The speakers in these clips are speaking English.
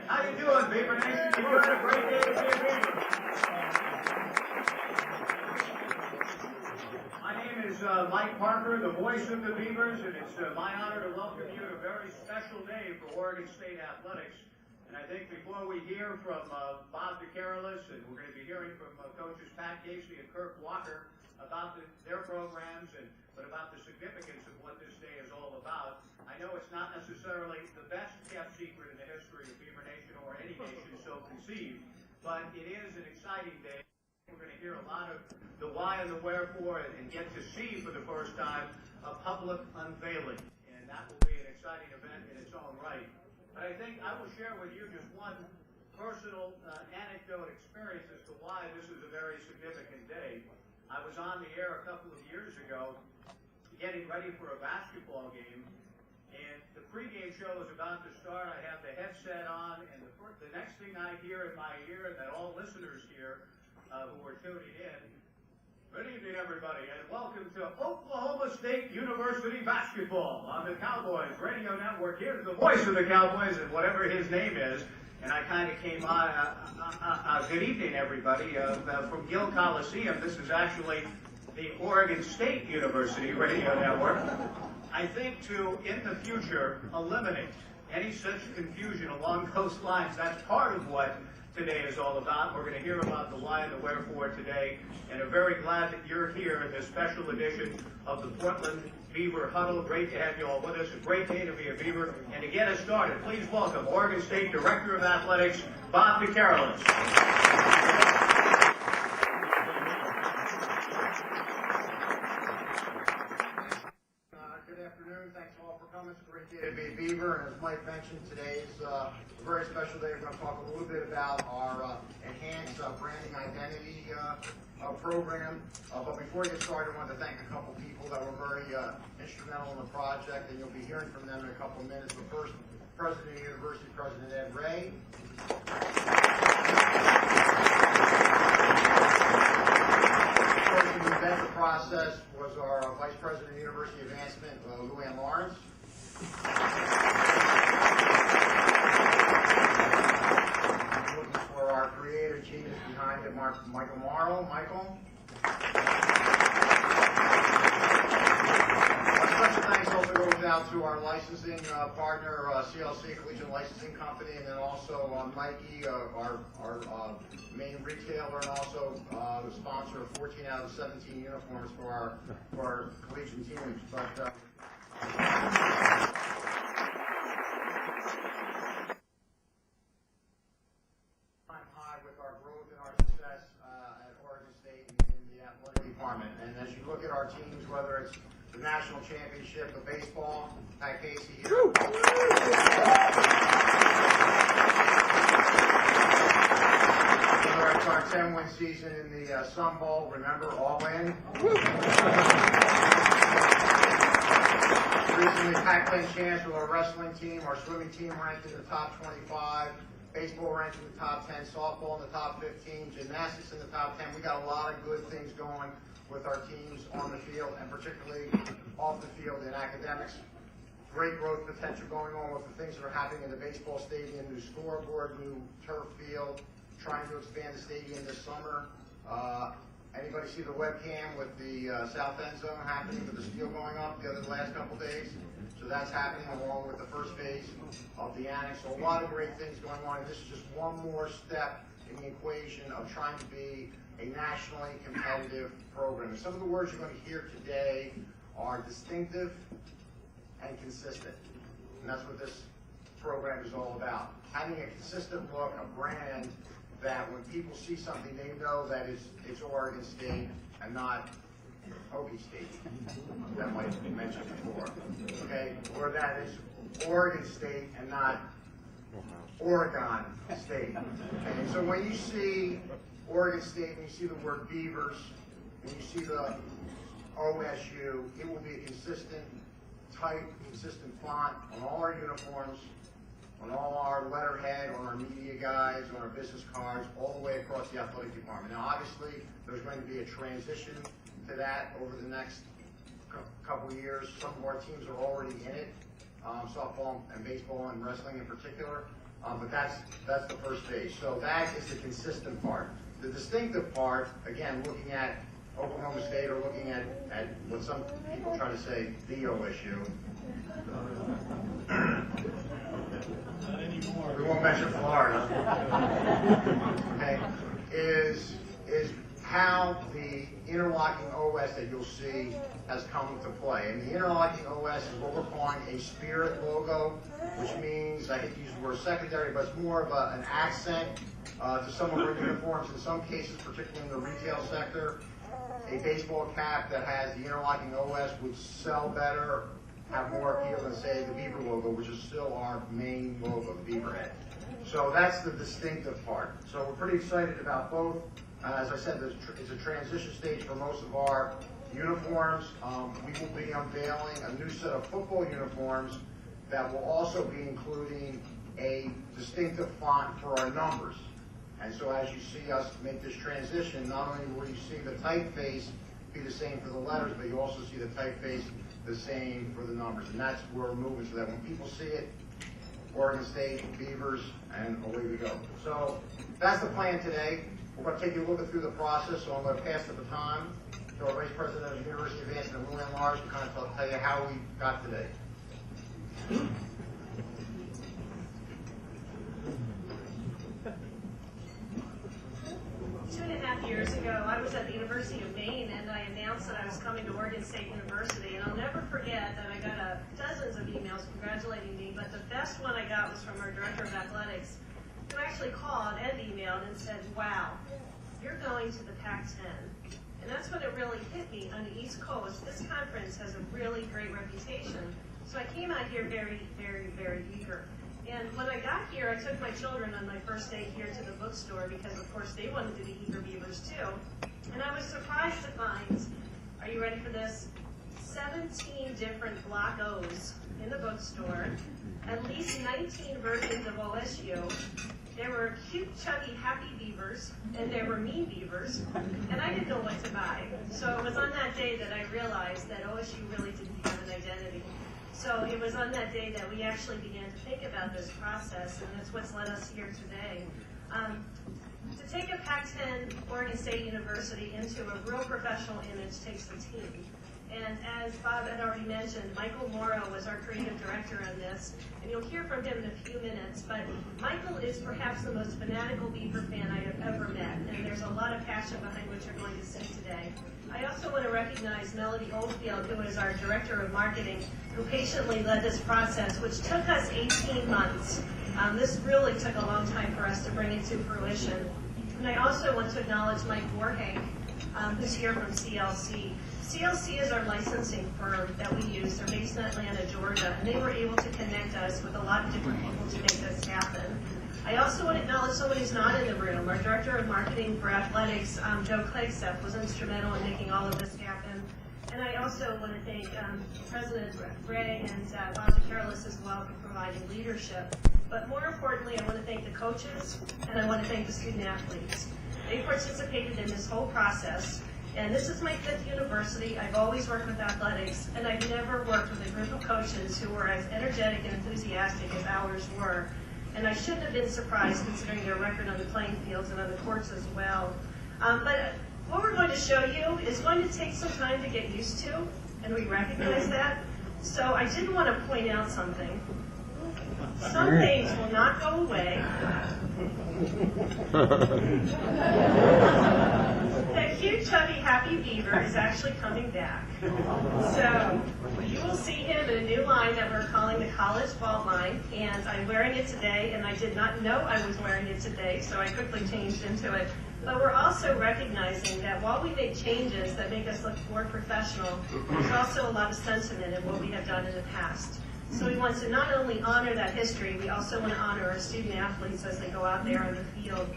How you doing, Beaver Nation? You had a great day to be a Beaver. My name is Mike Parker, the voice of the Beavers, and it's my honor to welcome you to a very special day for Oregon State Athletics. And I think before we hear from Bob DeCarolis, and we're going to be hearing from coaches Pat Casey and Kirk Walker about their programs, but about the significance of what this day is all about. I know it's not necessarily the best kept secret in the history of Beaver Nation or any nation so conceived, but it is an exciting day. We're going to hear a lot of the why and the wherefore and get to see for the first time a public unveiling. And that will be an exciting event in its own right. But I think I will share with you just one personal anecdote experience as to why this is a very significant day. I was on the air a couple of years ago getting ready for a basketball game, and the pregame show is about to start. I have the headset on, and the next thing I hear in my ear, and that all listeners hear who are tuning in, good evening, everybody, and welcome to Oklahoma State University basketball on the Cowboys Radio Network. Here's the voice of the Cowboys, and whatever his name is. And I kind of came on, good evening, everybody, from Gill Coliseum. This is actually the Oregon State University Radio Network. I think to, in the future, eliminate any such confusion along those lines. That's part of what today is all about. We're going to hear about the why and the wherefore today, and I'm very glad that you're here in this special edition of the Portland Beaver Huddle. Great to have you all with us. A great day to be a Beaver. And to get us started, please welcome Oregon State Director of Athletics, Bob DeCarolis. Good afternoon. Thanks all for coming. It's a great day to be a Beaver. And as Mike mentioned, today is a very special day. We're going to talk a little bit about our enhanced branding identity program. But before we get started, I wanted to thank a couple people that were very instrumental in the project, and you'll be hearing from them in a couple of minutes. But first, President of the University, President Ed Ray. First in the event process was our Vice President of University Advancement, Luann Lawrence. Looking for our creator genius behind it, Michael Morrow. Michael. Special thanks also goes out to our licensing partner, CLC, Collegiate Licensing Company, and then also Mikey, our main retailer, and also the sponsor of 14 out of 17 uniforms for our collegiate teams. But high with our growth and our success at Oregon State in the athletic department. And as you look at our teams, whether it's the national championship of baseball, Pat Casey here. Whether it's our 10-win season in the Sun Bowl, remember, all in. Recently, Pac-10 champs with our wrestling team, our swimming team ranked in the top 25, baseball ranked in the top 10, softball in the top 15, gymnastics in the top 10. We got a lot of good things going with our teams on the field, and particularly off the field in academics. Great growth potential going on with the things that are happening in the baseball stadium, new scoreboard, new turf field, trying to expand the stadium this summer. Anybody see the webcam with the south end zone happening with the steel going up the last couple days? So that's happening along with the first phase of the annex. So a lot of great things going on, and this is just one more step in the equation of trying to be a nationally competitive program. And some of the words you're going to hear today are distinctive and consistent. And that's what this program is all about. Having a consistent look, a brand that when people see something, they know that it's Oregon State and not Hokie State. That might have been mentioned before. Okay? Or that is Oregon State and not Oregon State. And so when you see Oregon State and you see the word Beavers and you see the OSU, it will be a consistent type, consistent font on all our uniforms, on all our letterhead, on our media guides, on our business cards, all the way across the athletic department. Now, obviously, there's going to be a transition to that over the next couple of years. Some of our teams are already in it, softball and baseball and wrestling in particular. but that's the first stage. So that is the consistent part. The distinctive part, again, looking at Oklahoma State or looking at what some people try to say, the OSU. We won't mention Florida. Okay, is how the interlocking OS that you'll see has come to play. And the interlocking OS is what we're calling a spirit logo, which means, I hate to use the word secondary, but it's more of an accent to some of our uniforms. In some cases, particularly in the retail sector, a baseball cap that has the interlocking OS would sell better, have more appeal than, say, the Beaver logo, which is still our main logo, the Beaver head. So that's the distinctive part. So we're pretty excited about both. As I said, it's a transition stage for most of our uniforms. We will be unveiling a new set of football uniforms that will also be including a distinctive font for our numbers. And so as you see us make this transition, not only will you see the typeface be the same for the letters, but you also see the typeface the same for the numbers. And that's where we're moving, so that when people see it, Oregon State, Beavers, and away we go. So that's the plan today. We're going to take you a little bit through the process, so I'm going to pass the baton to our Vice President of the University of Advancement, Luann Lars, to kind of tell you how we got today. 2.5 years ago, I was at the University of Maine, and I announced that I was coming to Oregon State University. And I'll never forget that I got dozens of emails congratulating me, but the best one I got was from our Director of Athletics, who actually called and emailed and said, wow, you're going to the Pac-10. And that's when it really hit me on the East Coast. This conference has a really great reputation. So I came out here very, very, very eager. And when I got here, I took my children on my first day here to the bookstore because, of course, they wanted to be eager Beavers too. And I was surprised to find, are you ready for this? 17 different Block O's in the bookstore, at least 19 versions of OSU. There were cute, chubby, happy Beavers, and there were mean Beavers, and I didn't know what to buy. So it was on that day that I realized that OSU really didn't have an identity. So it was on that day that we actually began to think about this process, and that's what's led us here today. To take a Pac-10 Oregon State University into a real professional image takes a team. And as Bob had already mentioned, Michael Morrow was our creative director on this, and you'll hear from him in a few minutes, but Michael is perhaps the most fanatical Beaver fan I have ever met, and there's a lot of passion behind what you're going to see today. I also want to recognize Melody Oldfield, who is our director of marketing, who patiently led this process, which took us 18 months. This really took a long time for us to bring it to fruition. And I also want to acknowledge Mike Warhank, who's here from CLC. CLC is our licensing firm that we use. They're based in Atlanta, Georgia, and they were able to connect us with a lot of different people to make this happen. I also want to acknowledge someone who's not in the room. Our Director of Marketing for Athletics, Joe Cleggseth, was instrumental in making all of this happen. And I also want to thank President Ray and Bob Careless as well for providing leadership. But more importantly, I want to thank the coaches, and I want to thank the student athletes. They participated in this whole process. And this is my 5th university. I've always worked with athletics, and I've never worked with a group of coaches who were as energetic and enthusiastic as ours were. And I shouldn't have been surprised considering their record on the playing fields and on the courts as well. But what we're going to show you is going to take some time to get used to, and we recognize that. So I did want to point out something. Some things will not go away. That cute, chubby, happy Beaver is actually coming back. So you will see him in a new line that we're calling the College Ball line, and I'm wearing it today, and I did not know I was wearing it today, so I quickly changed into it. But we're also recognizing that while we make changes that make us look more professional, there's also a lot of sentiment in what we have done in the past. So we want to not only honor that history, we also want to honor our student athletes as they go out there on the field.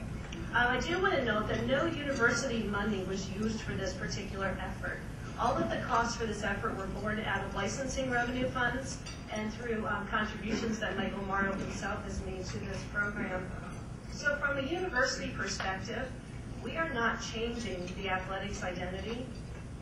I do want to note that no university money was used for this particular effort. All of the costs for this effort were borne out of licensing revenue funds and through contributions that Michael Morrow himself has made to this program. So from a university perspective, we are not changing the athletics identity.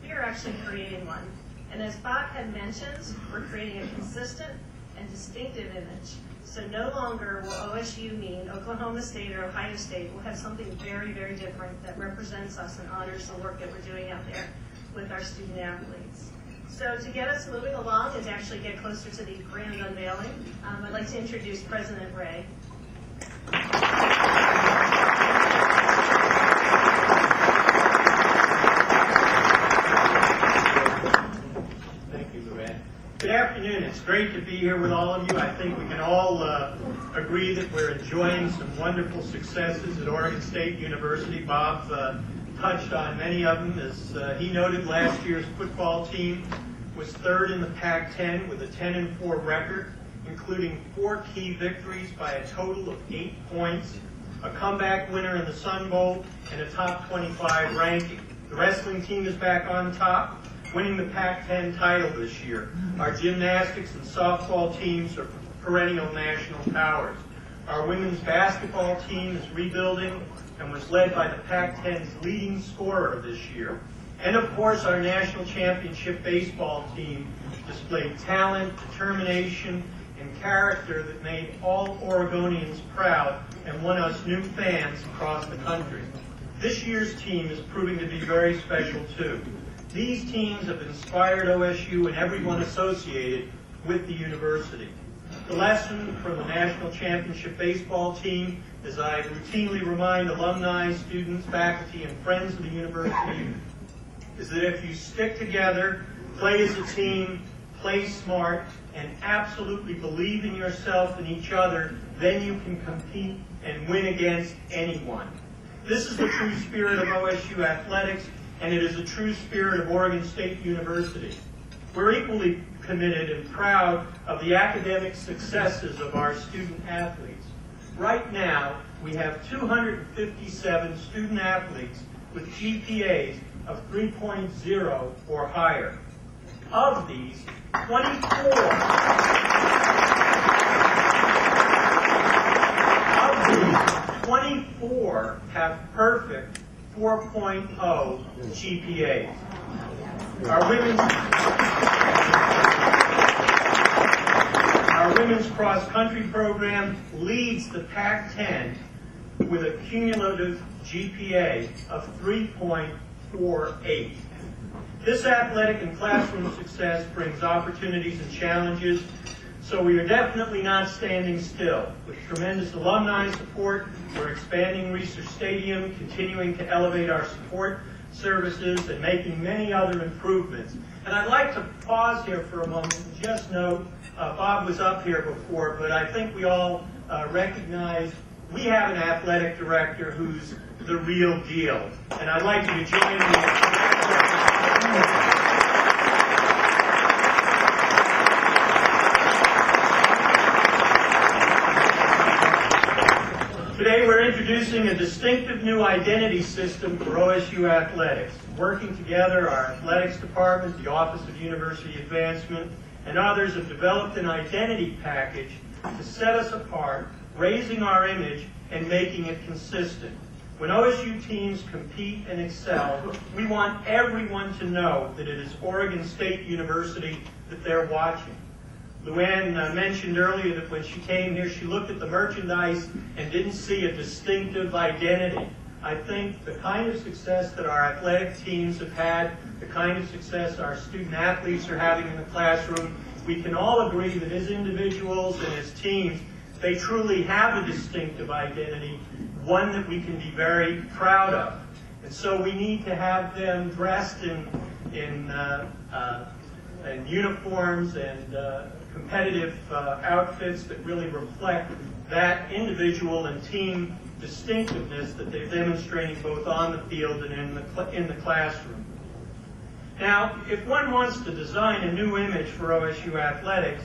We are actually creating one. And as Bob had mentioned, we're creating a consistent and distinctive image. So no longer will OSU mean Oklahoma State or Ohio State. We'll have something very, very different that represents us and honors the work that we're doing out there with our student athletes. So to get us moving along and to actually get closer to the grand unveiling, I'd like to introduce President Ray. Good afternoon. It's great to be here with all of you. I think we can all agree that we're enjoying some wonderful successes at Oregon State University. Bob touched on many of them. As he noted, last year's football team was third in the Pac-10 with a 10-4 record, including 4 key victories by a total of 8 points, a comeback winner in the Sun Bowl, and a top 25 ranking. The wrestling team is back on top, winning the Pac-10 title this year. Our gymnastics and softball teams are perennial national powers. Our women's basketball team is rebuilding and was led by the Pac-10's leading scorer this year. And of course, our national championship baseball team displayed talent, determination, and character that made all Oregonians proud and won us new fans across the country. This year's team is proving to be very special too. These teams have inspired OSU and everyone associated with the university. The lesson from the national championship baseball team, as I routinely remind alumni, students, faculty, and friends of the university, is that if you stick together, play as a team, play smart, and absolutely believe in yourself and each other, then you can compete and win against anyone. This is the true spirit of OSU athletics, and it is the true spirit of Oregon State University. We're equally committed and proud of the academic successes of our student athletes. Right now, we have 257 student athletes with GPAs of 3.0 or higher. Of these, 24 have perfect 4.0 GPAs. Our women's cross-country program leads the Pac-10 with a cumulative GPA of 3.48. This athletic and classroom success brings opportunities and challenges, so we are definitely not standing still. With tremendous alumni support, we're expanding Research Stadium, continuing to elevate our support services, and making many other improvements. And I'd like to pause here for a moment and just note, Bob was up here before, but I think we all recognize we have an athletic director who's the real deal. And I'd like you to join me. Today we're introducing a distinctive new identity system for OSU athletics. Working together, our athletics department, the Office of University Advancement, and others have developed an identity package to set us apart, raising our image and making it consistent. When OSU teams compete and excel, we want everyone to know that it is Oregon State University that they're watching. Luann mentioned earlier that when she came here, she looked at the merchandise and didn't see a distinctive identity. I think the kind of success that our athletic teams have had, the kind of success our student athletes are having in the classroom, we can all agree that as individuals and as teams, they truly have a distinctive identity, one that we can be very proud of. And so we need to have them dressed in uniforms and competitive outfits that really reflect that individual and team distinctiveness that they're demonstrating both on the field and in the classroom. Now, if one wants to design a new image for OSU athletics,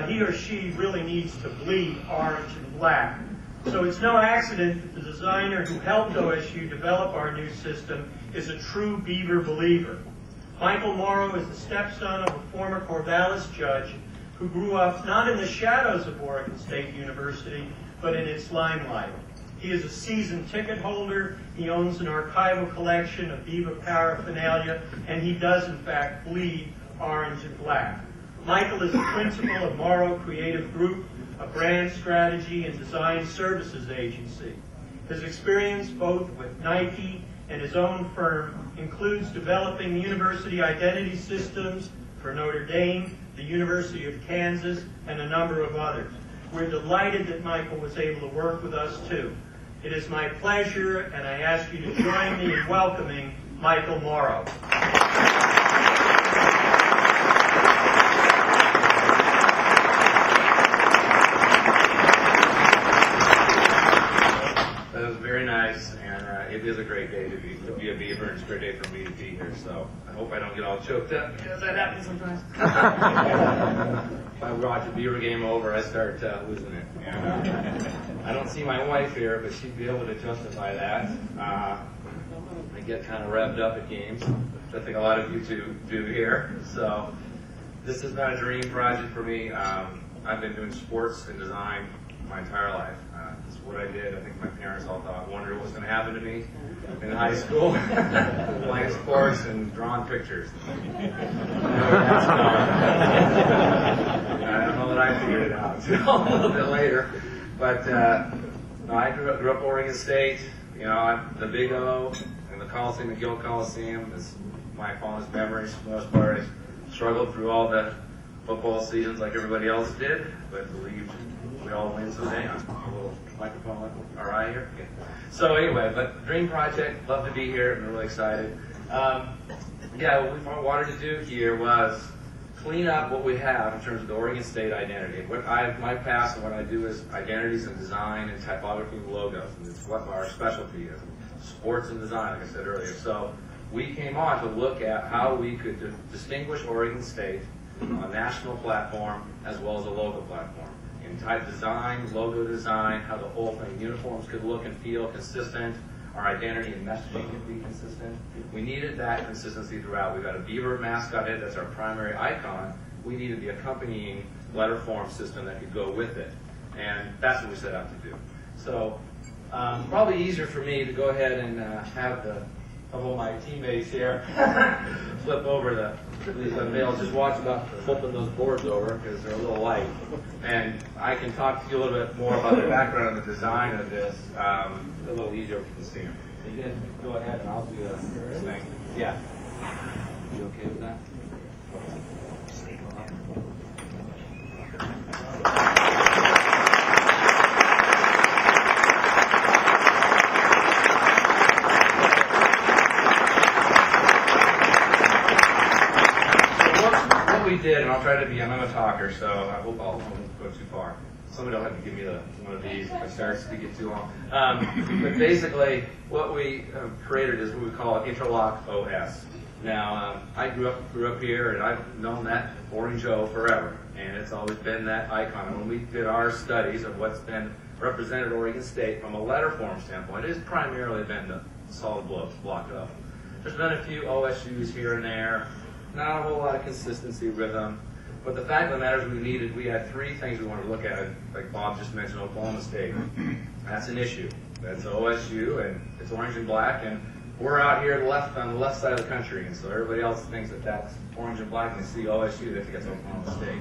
he or she really needs to bleed orange and black. So it's no accident that the designer who helped OSU develop our new system is a true Beaver believer. Michael Morrow is the stepson of a former Corvallis judge who grew up not in the shadows of Oregon State University, but in its limelight. He is a season ticket holder, he owns an archival collection of Beaver paraphernalia, and he does in fact bleed orange and black. Michael is the principal of Morrow Creative Group, a brand strategy and design services agency. His experience both with Nike and his own firm includes developing university identity systems for Notre Dame, the University of Kansas, and a number of others. We're delighted that Michael was able to work with us too. It is my pleasure, and I ask you to join me in welcoming Michael Morrow. That was very nice, and it is a great day to be a Beaver, and it's a great day for me to be here. So I hope I don't get all choked up, because that happens sometimes. If I watch a Beaver game over, I start losing it. And, I don't see my wife here, but she'd be able to justify that. I get kind of revved up at games, which I think a lot of you two do here. So this has been a dream project for me. I've been doing sports and design my entire life. This is what I did. I think my parents all wondered what was going to happen to me in high school, playing sports and drawing pictures. I don't know that I figured it out until a little bit later. But no, I grew up Oregon State. You know, the Big O and the Coliseum, the Gill Coliseum is my fondest memories for the most part. I struggled through all the football seasons like everybody else did, but believed we all win someday. I'm a little microphone, all right here? Okay. So anyway, but dream project, love to be here. I'm really excited. Yeah, what we wanted to do here was clean up what we have in terms of the Oregon State identity. My past and what I do is identities and design and typography and logos. And it's what our specialty is, sports and design, like I said earlier. So we came on to look at how we could distinguish Oregon State on a national platform as well as a local platform. In type design, logo design, how the whole thing, uniforms could look and feel consistent, our identity and messaging could be consistent. We needed that consistency throughout. We've got a Beaver mascot head, that's our primary icon. We needed the accompanying letter form system that could go with it. And that's what we set out to do. So probably easier for me to go ahead and have a couple of my teammates here flip over they'll just watch about flipping those boards over because they're a little light. And I can talk to you a little bit more about the background and the design of this a little easier if you can see them. So you guys go ahead and I'll do this thing. Yeah. You okay with that? Did, and I'll try to be, I'm a talker, so I hope I won't go too far. Somebody will have to give me one of these if it starts to get too long. But basically, what we created is what we call Interlock OS. Now, I grew up here, and I've known that Orange O forever, and it's always been that icon. And when we did our studies of what's been represented Oregon State from a letter form standpoint, it has primarily been the solid block O. There's been a few OSUs here and there. Not a whole lot of consistency with them. But the fact of the matter is we had three things we wanted to look at. Like Bob just mentioned, Oklahoma State. That's an issue. That's OSU, and it's orange and black, and we're out here on the left side of the country, and so everybody else thinks that that's orange and black, and they see OSU, they think it's Oklahoma State.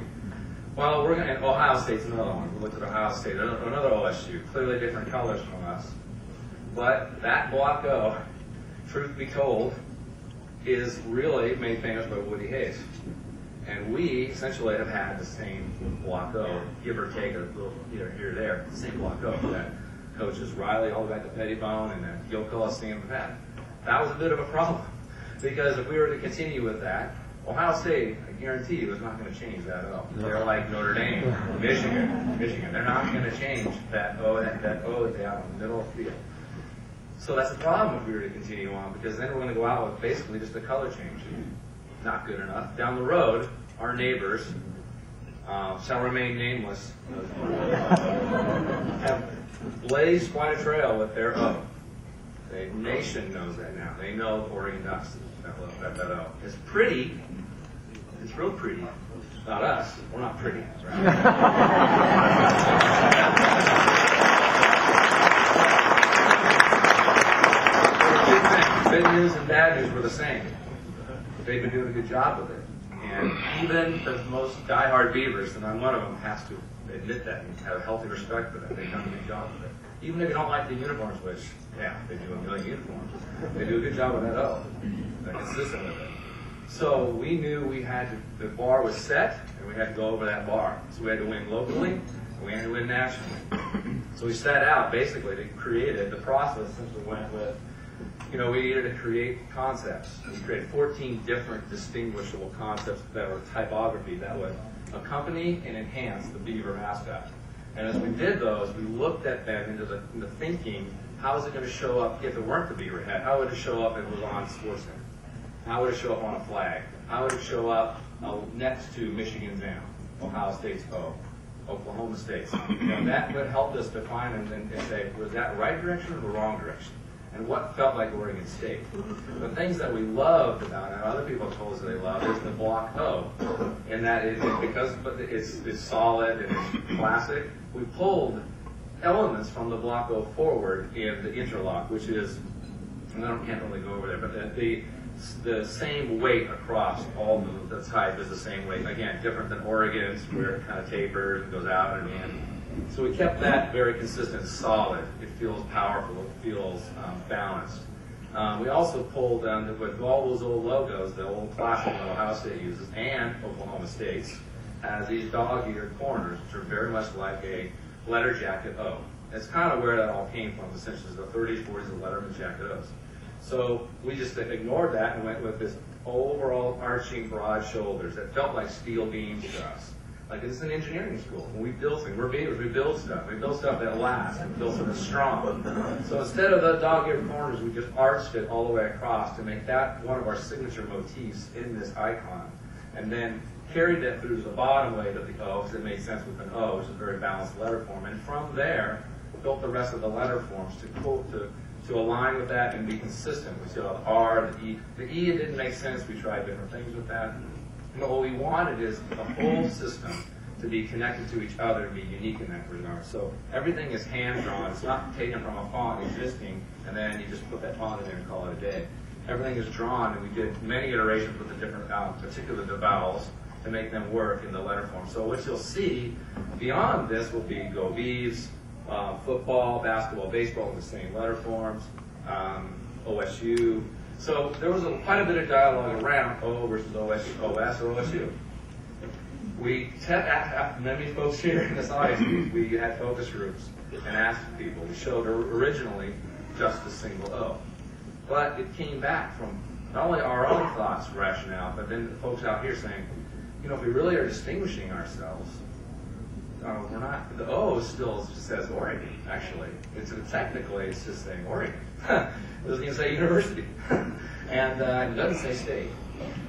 Well, and Ohio State's another one. We looked at Ohio State, another OSU, clearly different colors from us. But that block O, truth be told, is really made famous by Woody Hayes. And we essentially have had the same block O, give or take a little here or there, the same block O that coaches Riley all the way back to Pettibone and then Gill Coliseum have had. That was a bit of a problem because if we were to continue with that, Ohio State, I guarantee you, is not going to change that O. They're like Notre Dame, Michigan. They're not going to change that O that they have in the middle of the field. So that's a problem if we were to continue on, because then we're going to go out with basically just a color change. Not good enough. Down the road, our neighbors, shall remain nameless, have blazed quite a trail with their O. The nation knows that now. They know Oregon Ducks, that O. It's pretty. It's real pretty. Not us. We're not pretty. Right? Good news and bad news were the same. They've been doing a good job with it. And even the most diehard Beavers, and I'm one of them, has to admit that and have a healthy respect for that. They've done a good job of it. Even if they don't like the uniforms, which, yeah, they do a million uniforms, they do a good job with that O. They're consistent with it. So we knew we had to, the bar was set, and we had to go over that bar. So we had to win locally, and we had to win nationally. So we set out basically to create it. The process essentially went with, we needed to create concepts. We created 14 different distinguishable concepts that were typography that would accompany and enhance the Beaver mascot. And as we did those, we looked at them into the thinking, how is it going to show up if it weren't the Beaver hat? How would it show up if it was on SportsCenter? How would it show up on a flag? How would it show up next to Michigan's M, Ohio State's O, Oklahoma State's? That would help us define and say, was that right direction or the wrong direction? And what felt like Oregon State. The things that we loved about it, and other people told us that they loved, is the block O. And that because it's solid and it's classic, we pulled elements from the block O forward in the interlock, which is, and I can't really go over there, but the same weight across all the type is the same weight. Again, different than Oregon's, where it kind of tapers and goes out and in. So we kept that very consistent, solid. It feels powerful. It feels balanced. We also pulled with all those old logos, the old classic that Ohio State uses, and Oklahoma State's, as these dog-eared corners, which are very much like a letter jacket O. That's kind of where that all came from, essentially, the 30s, 40s, the Letterman jacket O's. So we just ignored that and went with this overall arching broad shoulders that felt like steel beams to us. Like it's an engineering school. When we build things, we're Beavers, we build stuff. We build stuff that lasts. We build something strong. So instead of the dog-eared corners, we just arched it all the way across to make that one of our signature motifs in this icon. And then carried that through to the bottom weight of the O, because it made sense with an O, which is a very balanced letter form. And from there, built the rest of the letter forms to align with that and be consistent. We saw the R, the E. The E, it didn't make sense. We tried different things with that. But what we wanted is the whole system to be connected to each other and be unique in that regard. So everything is hand-drawn. It's not taken from a font existing, and then you just put that font in there and call it a day. Everything is drawn, and we did many iterations with the different, particularly the vowels, to make them work in the letter form. So what you'll see beyond this will be Go Beavs, football, basketball, baseball in the same letter forms, OSU. So there was quite a bit of dialogue around O versus OS or OSU. We many folks here in this audience, we had focus groups and asked people. We showed originally just a single O. But it came back from not only our own thoughts, rationale, but then the folks out here saying, if we really are distinguishing ourselves, we're not, the O still just says Oregon, actually. Technically, it's just saying Oregon. It doesn't even say university. And it doesn't say state.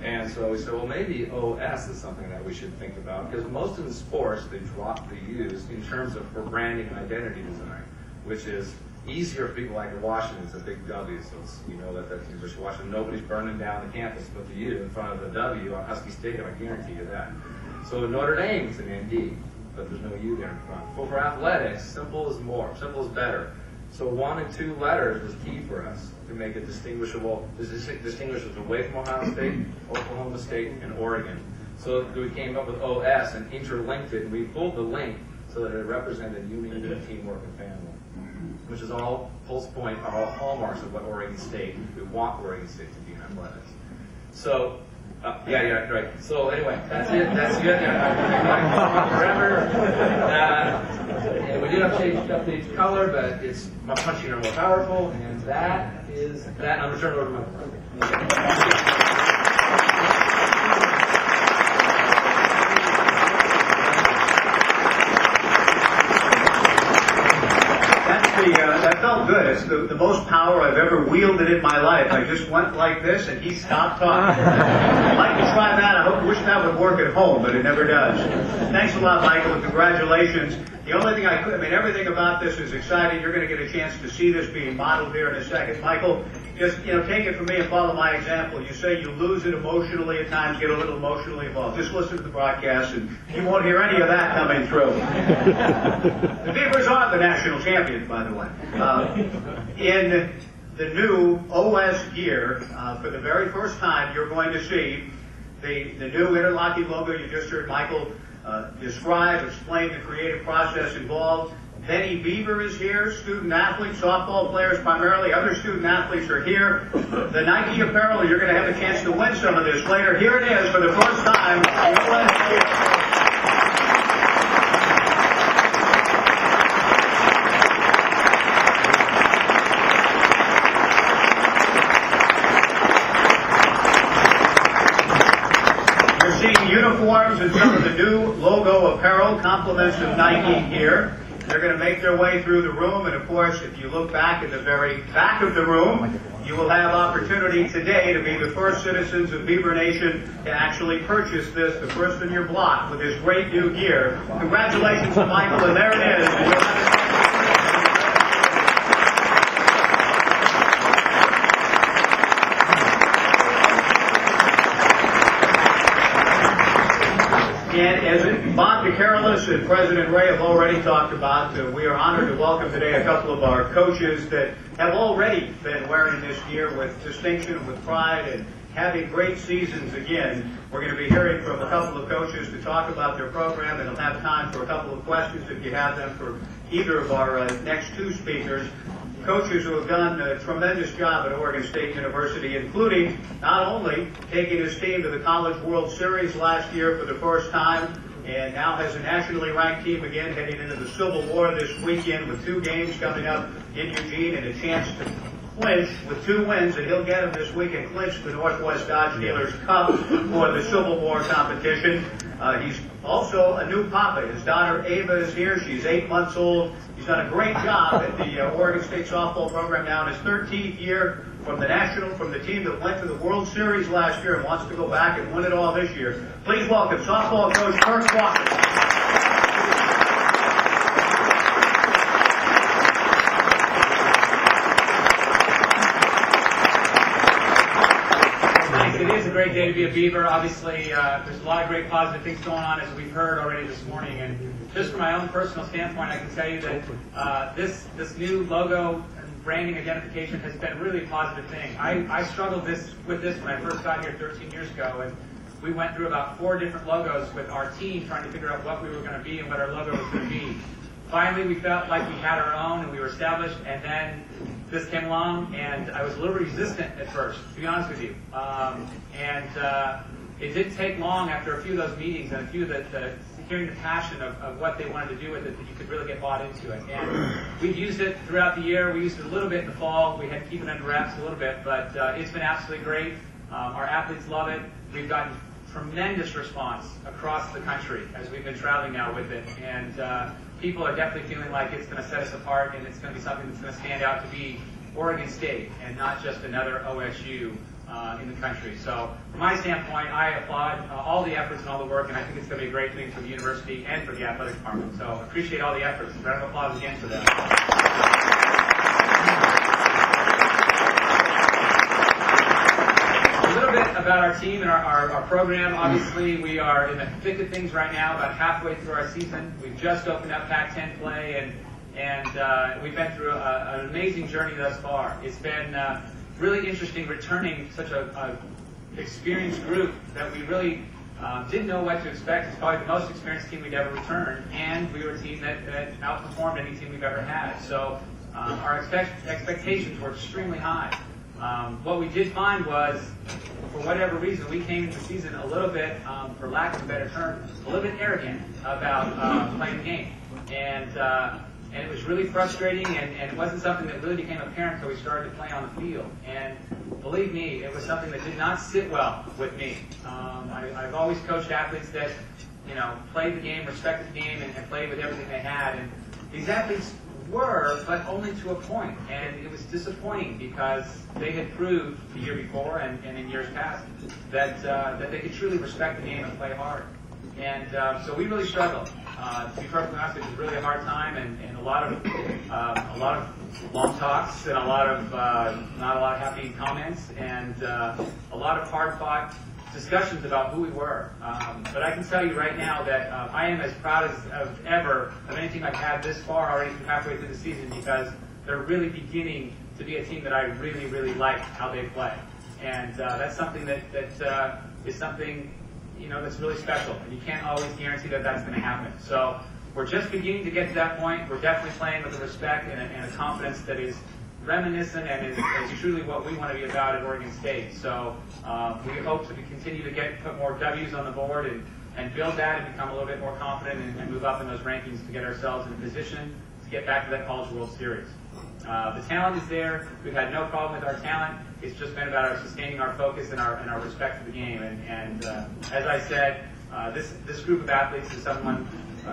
And so we said, well, maybe OS is something that we should think about, because most of the sports, they drop the U's in terms of for branding and identity design, which is easier for people like Washington. It's a big W, so it's, that's University of Washington. Nobody's burning down the campus, but the U in front of the W on Husky Stadium, I guarantee you that. So Notre Dame is an ND, but there's no U there in front. Well, for athletics, simple is more, simple is better. So 1 and 2 letters was key for us to make it distinguishable. Distinguish us away from Ohio State, Oklahoma State, and Oregon. So we came up with OS and interlinked it, and we pulled the link so that it represented unity, teamwork, and family, which is all Pulse Point, are all hallmarks of what Oregon State, we want Oregon State to be in athletics. So, right. So anyway, that's it. Forever. We did update the color, but it's my punchier and more powerful, and that is that. I'm going to turn it over to my That felt good. It's the most power I've ever wielded in my life. I just went like this, and he stopped talking. I'd like to try that. I wish that would work at home, but it never does. Thanks a lot, Michael, and congratulations. The only thing everything about this is exciting. You're going to get a chance to see this being modeled here in a second. Michael, just, take it from me and follow my example. You say you lose it emotionally at times, get a little emotionally involved. Just listen to the broadcast, and you won't hear any of that coming through. The Beavers are the national champions, by the way. In the new OS gear, for the very first time, you're going to see The new interlocking logo you just heard Michael describe, explain the creative process involved. Beaver is here, student athletes, softball players primarily. Other student athletes are here. The Nike apparel, you're going to have a chance to win some of this later. Here it is for the first time in the last year. Uniforms and some of the new logo apparel, compliments of Nike here. They're going to make their way through the room, and of course, if you look back in the very back of the room, you will have opportunity today to be the first citizens of Beaver Nation to actually purchase this, the first in your block, with this great new gear. Congratulations to Michael, and there it is. And as Bob DeCarolis and President Ray have already talked about, we are honored to welcome today a couple of our coaches that have already been wearing this gear with distinction, with pride, and having great seasons again. We're going to be hearing from a couple of coaches to talk about their program, and we'll have time for a couple of questions if you have them for either of our next two speakers. Coaches who have done a tremendous job at Oregon State University, including not only taking his team to the College World Series last year for the first time, and now has a nationally ranked team again heading into the Civil War this weekend with 2 games coming up in Eugene and a chance to clinch with 2 wins, and he'll get them this weekend, clinch the Northwest Dodge Dealers Cup for the Civil War competition. He's also a new papa. His daughter Ava is here. She's 8 months old. He's done a great job at the Oregon State softball program now in his 13th year from the team that went to the World Series last year and wants to go back and win it all this year. Please welcome softball coach Kirk Walker. It is a great day to be a Beaver. Obviously, there's a lot of great positive things going on, as we've heard already this morning. And just from my own personal standpoint, I can tell you that this new logo and branding identification has been a really positive thing. I struggled with this when I first got here 13 years ago, and we went through about 4 different logos with our team trying to figure out what we were going to be and what our logo was going to be. Finally, we felt like we had our own and we were established, and then this came along, and I was a little resistant at first, to be honest with you. It didn't take long after a few of those meetings and a few of the hearing the passion of what they wanted to do with it that you could really get bought into it. And we've used it throughout the year. We used it a little bit in the fall. We had to keep it under wraps a little bit, but it's been absolutely great. Our athletes love it. We've gotten tremendous response across the country as we've been traveling now with it. And people are definitely feeling like it's going to set us apart, and it's going to be something that's going to stand out to be Oregon State and not just another OSU in the country. So from my standpoint, I applaud all the efforts and all the work, and I think it's going to be a great thing for the university and for the athletic department. So I appreciate all the efforts. Round of applause again for them. A little bit about our team and our program. Obviously, we are in the thick of things right now, about halfway through our season. We've just opened up Pac-10 play, and we've been through an amazing journey thus far. It's been really interesting returning such a experienced group that we really didn't know what to expect. It's probably the most experienced team we'd ever returned, and we were a team that outperformed any team we've ever had. So our expectations were extremely high. What we did find was, for whatever reason, we came into the season a little bit, for lack of a better term, a little bit arrogant about playing the game. And it was really frustrating, and it wasn't something that really became apparent until we started to play on the field. And believe me, it was something that did not sit well with me. I've always coached athletes that, played the game, respected the game, and played with everything they had. And these athletes were, but only to a point. And it was disappointing because they had proved the year before and in years past that they could truly respect the game and play hard. And so we really struggled. To be perfectly honest, it was really a hard time, and a lot of long talks, and not a lot of happy comments, and a lot of hard-fought discussions about who we were. But I can tell you right now that I am as proud as ever of anything I've had this far already halfway through the season, because they're really beginning to be a team that I really, really like how they play. And that's something that is something, that's really special. And you can't always guarantee that that's going to happen. So we're just beginning to get to that point. We're definitely playing with a respect and a confidence that is reminiscent and is truly what we want to be about at Oregon State. So we hope to continue to put more W's on the board and build that and become a little bit more confident and move up in those rankings to get ourselves in a position to get back to that College World Series. The talent is there. We've had no problem with our talent. It's just been about sustaining our focus and our respect for the game. And as I said, this group of athletes is someone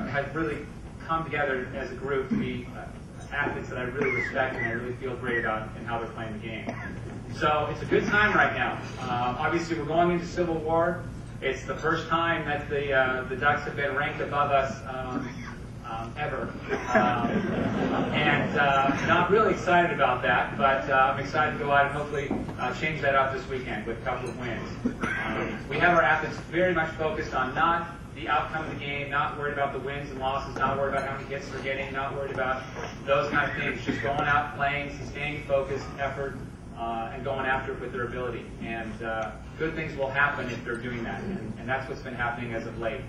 has really come together as a group to be athletes that I really respect and I really feel great about in how they're playing the game. So it's a good time right now. Obviously, we're going into Civil War. It's the first time that the Ducks have been ranked above us ever. And not really excited about that, but I'm excited to go out and hopefully change that up this weekend with a couple of wins. We have our athletes very much focused on not the outcome of the game, not worried about the wins and losses, not worried about how many hits they're getting, not worried about those kind of things. Just going out, playing, sustaining focus, effort, and going after it with their ability. And good things will happen if they're doing that. And that's what's been happening as of late.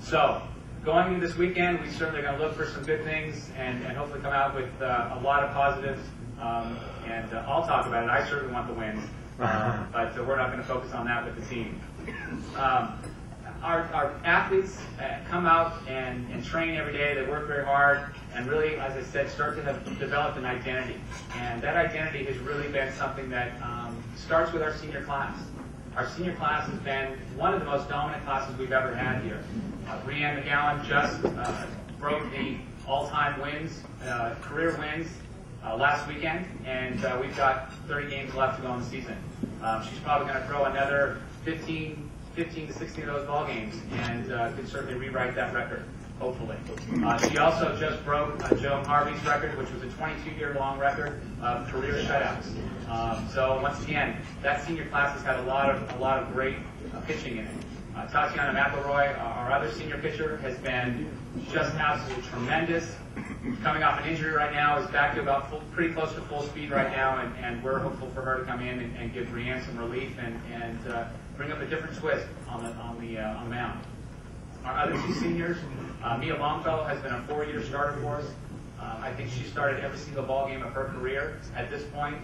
So, going into this weekend, we certainly are going to look for some good things and hopefully come out with a lot of positives. And I'll talk about it. I certainly want the wins. But we're not going to focus on that with the team. Our athletes come out and train every day. They work very hard and really, as I said, start to have developed an identity. And that identity has really been something that starts with our senior class. Our senior class has been one of the most dominant classes we've ever had here. Breanne McGowan just broke the all-time wins, career wins last weekend, and we've got 30 games left to go in the season. She's probably going to throw another 15 to 16 of those ball games, and could certainly rewrite that record, hopefully. She also just broke Joan Harvey's record, which was a 22-year-long record of career shutouts. So once again, that senior class has had a lot of great pitching in it. Tatiana McElroy, our other senior pitcher, has been just absolutely tremendous. Coming off an injury right now, is back to about pretty close to full speed right now, and we're hopeful for her to come in and give Breanne some relief and bring up a different twist on the mound. Our other two seniors, Mia Longfellow has been a 4-year starter for us. I think she started every single ball game of her career at this point,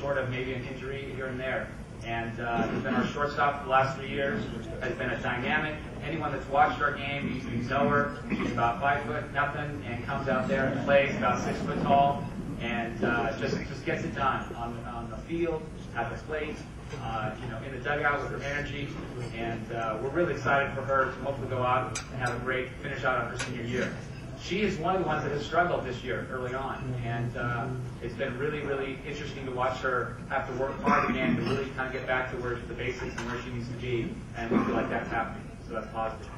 short of maybe an injury here and there. And has been our shortstop for the last 3 years, has been a dynamic. Anyone that's watched our game, you know her. She's about 5 foot nothing and comes out there and plays about 6 foot tall and just gets it done on the field, at the plate, in the dugout with her energy. And we're really excited for her to hopefully go out and have a great finish out on her senior year. She is one of the ones that has struggled this year early on, and it's been really, really interesting to watch her have to work hard again to really kind of get back to the basics and where she needs to be, and we feel like that's happening, so that's positive.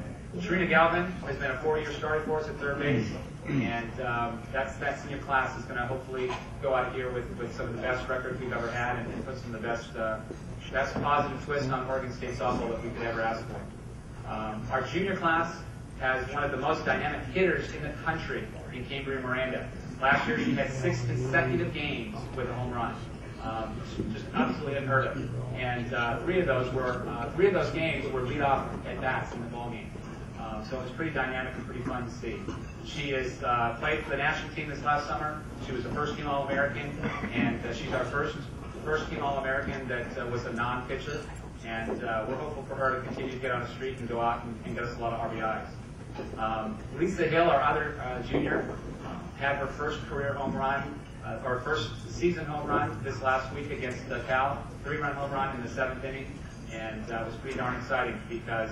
Trina Galvin has been a 4-year starter for us at third base, and that senior class is going to hopefully go out here with some of the best records we've ever had and put some of the best positive twist on Oregon State softball that we could ever ask for. Our junior class has one of the most dynamic hitters in the country in Cambria Miranda. Last year, she had 6 consecutive games with a home run. Just absolutely unheard of. And 3 of those games were leadoff at bats in the ball game. So it was pretty dynamic and pretty fun to see. She has played for the national team this last summer. She was a first-team All-American, and she's our first-team All-American that was a non-pitcher. And we're hopeful for her to continue to get on the street and go out and get us a lot of RBIs. Lisa Hill, our other junior, had her first career home run, or first season home run this last week against Cal, 3-run home run in the 7th inning, and it was pretty darn exciting because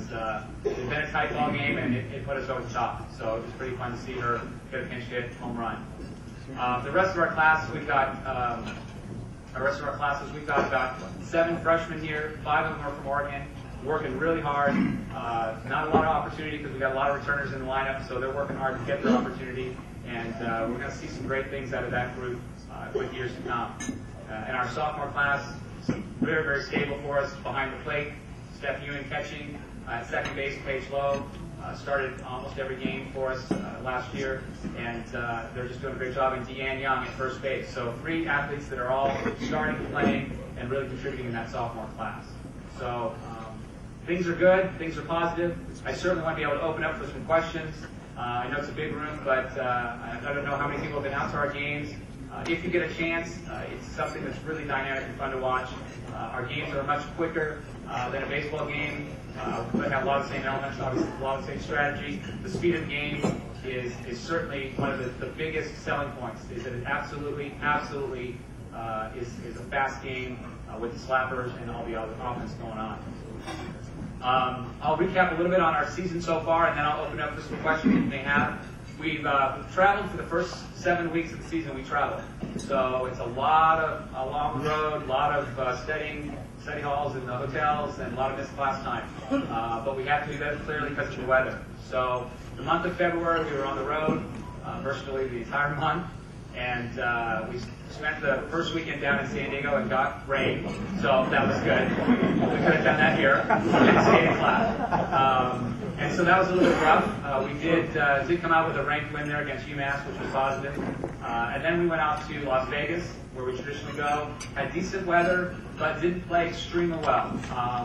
it had been a tight ball game and it put us over the top. So it was pretty fun to see her get a pinch hit home run. The rest of our class, we've got about 7 freshmen here. 5 of them are from Oregon, working really hard. Not a lot of opportunity because we've got a lot of returners in the lineup, so they're working hard to get their opportunity. And we're going to see some great things out of that group with years to come. And our sophomore class, very, very stable for us behind the plate. Steph Ewing catching, at second base, Paige Lowe. started almost every game for us last year, and they're just doing a great job. And Deanne Young at first base. So 3 athletes that are all starting, playing, and really contributing in that sophomore class. So things are good, things are positive. I certainly want to be able to open up for some questions. I know it's a big room, but I don't know how many people have been out to our games. If you get a chance, it's something that's really dynamic and fun to watch. Our games are much quicker than a baseball game, but have a lot of the same elements, obviously a lot of the same strategy. The speed of the game is certainly one of the biggest selling points, is that it absolutely is a fast game with the slappers and all the other offense going on. I'll recap a little bit on our season so far, and then I'll open up for some questions you may have. We've traveled for the first 7 weeks of the season. We traveled, so it's a long road, a lot of study halls in the hotels, and a lot of missed class time. But we have to do that clearly because of the weather. So the month of February, we were on the road virtually the entire month, and we spent the first weekend down in San Diego and got rain, so that was good. We could have done that here and stayed in class. And so that was a little bit rough. We did come out with a ranked win there against UMass, which was positive. And then we went out to Las Vegas, where we traditionally go. Had decent weather, but didn't play extremely well.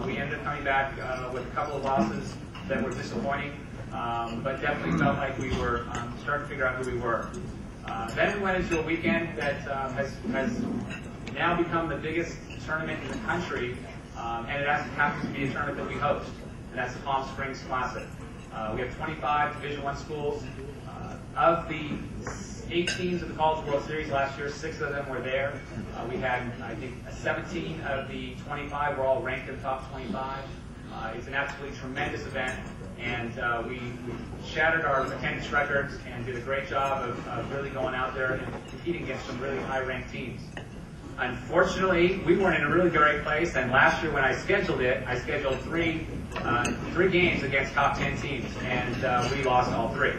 We ended up coming back with a couple of losses that were disappointing, but definitely felt like we were starting to figure out who we were. Then we went into a weekend that has now become the biggest tournament in the country, and it happens to be a tournament that we host, and that's the Palm Springs Classic. We have 25 Division I schools. Of the 8 teams of the College World Series last year, 6 of them were there. We had, I think, 17 of the 25 were all ranked in the top 25. It's an absolutely tremendous event, and we shattered our attendance records and did a great job of really going out there and competing against some really high-ranked teams. Unfortunately, we weren't in a really great place, and last year when I scheduled it, I scheduled three games against top 10 teams, and we lost all 3.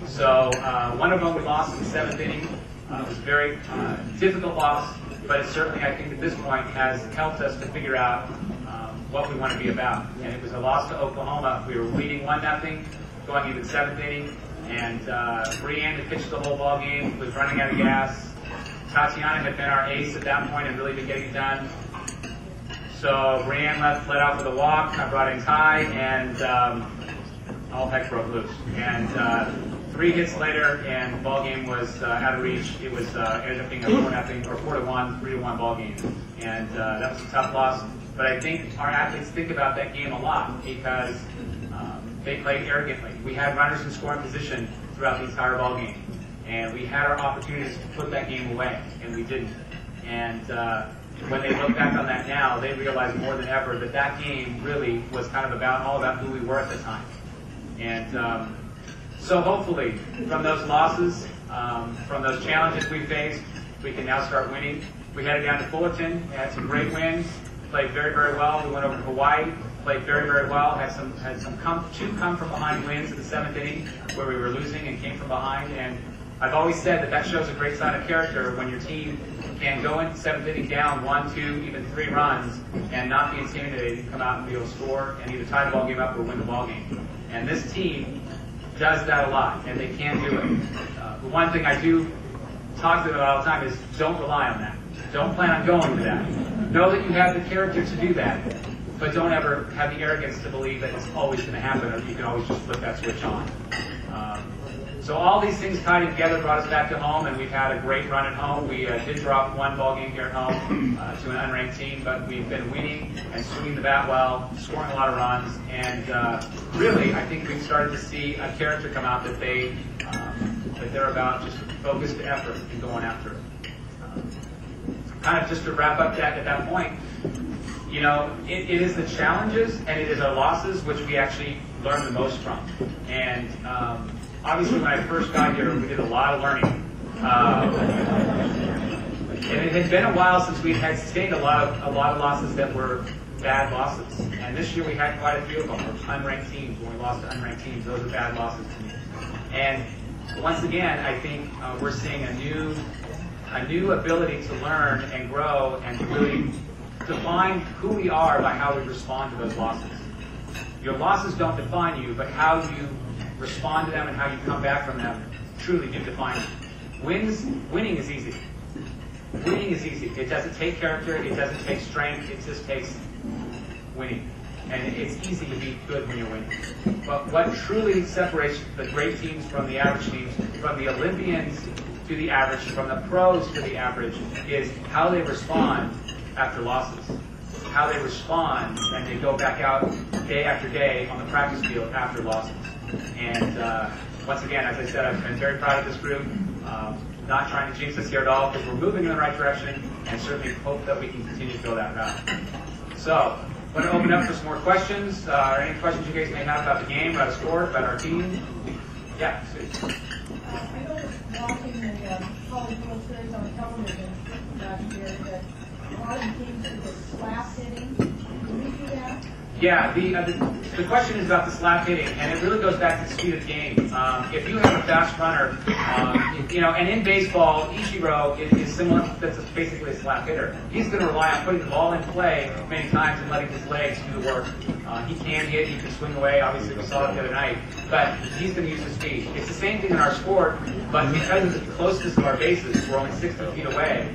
So one of them we lost in the 7th inning. It was a very difficult loss, but it certainly, I think, at this point has helped us to figure out what we want to be about. And it was a loss to Oklahoma. We were leading 1-0 going into the 7th inning, and Brianne had pitched the whole ball game, was running out of gas. Tatiana had been our ace at that point and really been getting it done. So Brianne led off with a walk. I brought in Ty, and all heck broke loose. And 3 hits later, and the ball game was out of reach. It was ended up being a 4-0 or 4-1, 3-1 ball game, and that was a tough loss. But I think our athletes think about that game a lot because they played arrogantly. We had runners in scoring position throughout the entire ball game, and we had our opportunities to put that game away, and we didn't. And when they look back on that now, they realize more than ever that that game really was kind of all about who we were at the time. And so hopefully, from those losses, from those challenges we faced, we can now start winning. We headed down to Fullerton, had some great wins, played very, very well. We went over to Hawaii, played very, very well, had some two come from behind wins in the 7th inning where we were losing and came from behind. And I've always said that shows a great sign of character when your team can go into 7th inning down 1, 2, even 3 runs and not be intimidated and come out and be able to score and either tie the ball game up or win the ball game. And this team does that a lot, and they can do it. The one thing I do talk to them about all the time is don't rely on that. Don't plan on going to that. Know that you have the character to do that, but don't ever have the arrogance to believe that it's always going to happen or you can always just flip that switch on. So all these things tied together brought us back to home, and we've had a great run at home. We did drop 1 ball game here at home to an unranked team, but we've been winning and swinging the bat well, scoring a lot of runs, and really, I think we've started to see a character come out that they're about just focused effort and going after it. Kind of just to wrap up at that point, you know, it is the challenges and it is our losses which we actually learn the most from. And obviously, when I first got here, we did a lot of learning. And it had been a while since we had sustained a lot of losses that were bad losses. And this year we had quite a few of them. Unranked teams, when we lost to unranked teams, those are bad losses to me. And once again, I think we're seeing a new ability to learn and grow and to really define who we are by how we respond to those losses. Your losses don't define you, but how you respond to them and how you come back from them truly do define you. Winning is easy. Winning is easy. It doesn't take character. It doesn't take strength. It just takes winning. And it's easy to be good when you're winning. But what truly separates the great teams from the average teams, from the Olympians to the average, from the pros to the average, is how they respond after losses. How they respond and they go back out day after day on the practice field after losses. And once again, as I said, I've been very proud of this group. Not trying to jinx us here at all, because we're moving in the right direction, and certainly hope that we can continue to go that route. So, I'm going to open up for some more questions. Any questions you guys may have about the game, about the sport, about our team? Yeah, Sue. I know watching the college World Series on television last year that a lot of teams did the slap hitting. Did we do that? Yeah, the question is about the slap hitting, and it really goes back to the speed of the game. If you have a fast runner, and in baseball, Ichiro is similar, that's basically a slap hitter. He's going to rely on putting the ball in play many times and letting his legs do the work. He can hit, he can swing away, obviously we saw it the other night, but he's going to use his speed. It's the same thing in our sport, but because of the closeness of our bases, we're only 60 feet away,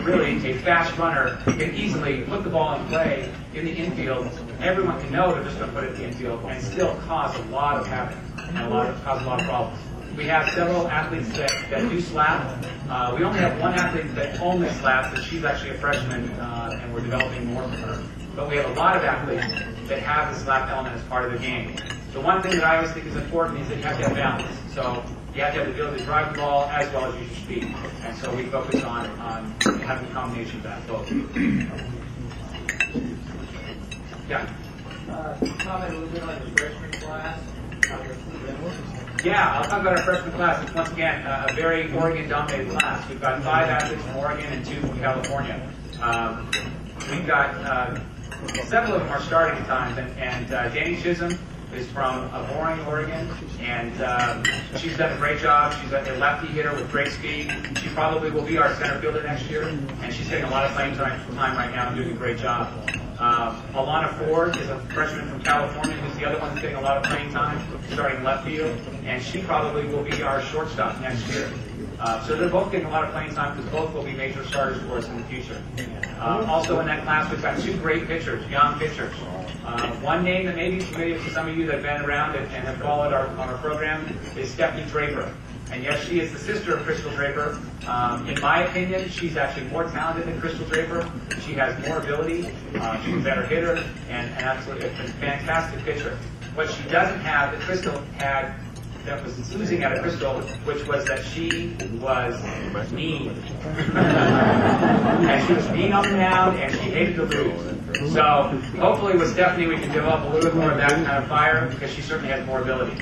really a fast runner can easily put the ball in play in the infield. Everyone can know they're just going to put it in the infield and still cause a lot of havoc and cause a lot of problems. We have several athletes that do slap. We only have one athlete that only slaps, and she's actually a freshman, and we're developing more for her. But we have a lot of athletes that have the slap element as part of the game. The one thing that I always think is important is that you have to have balance. So you have to have the ability to drive the ball as well as use your speed. And so we focus on having a combination of that both. Yeah. Comment a little bit on the freshman class. Yeah, I'll talk about our freshman class. It's once again a very Oregon-dominated class. We've got 5 athletes from Oregon and 2 from California. We've got several of them are starting at times, and Danny Chisholm is from Boring, Oregon, and she's done a great job. She's a lefty hitter with great speed. She probably will be our center fielder next year, and she's getting a lot of playing time right now and doing a great job. Alana Ford is a freshman from California, who's the other one that's getting a lot of playing time, starting left field, and she probably will be our shortstop next year. So they're both getting a lot of playing time because both will be major starters for us in the future. Also in that class, we've got 2 great pitchers, young pitchers. One name that may be familiar to some of you that have been around and have followed our program is Stephanie Draper. And yes, she is the sister of Crystal Draper. In my opinion, she's actually more talented than Crystal Draper. She has more ability. She's a better hitter and absolutely a fantastic pitcher. What she doesn't have that Crystal had, that was losing out of Crystal, which was that she was mean. And she was mean up and down, and she hated to lose. So hopefully with Stephanie we can develop a little bit more of that kind of fire, because she certainly has more ability.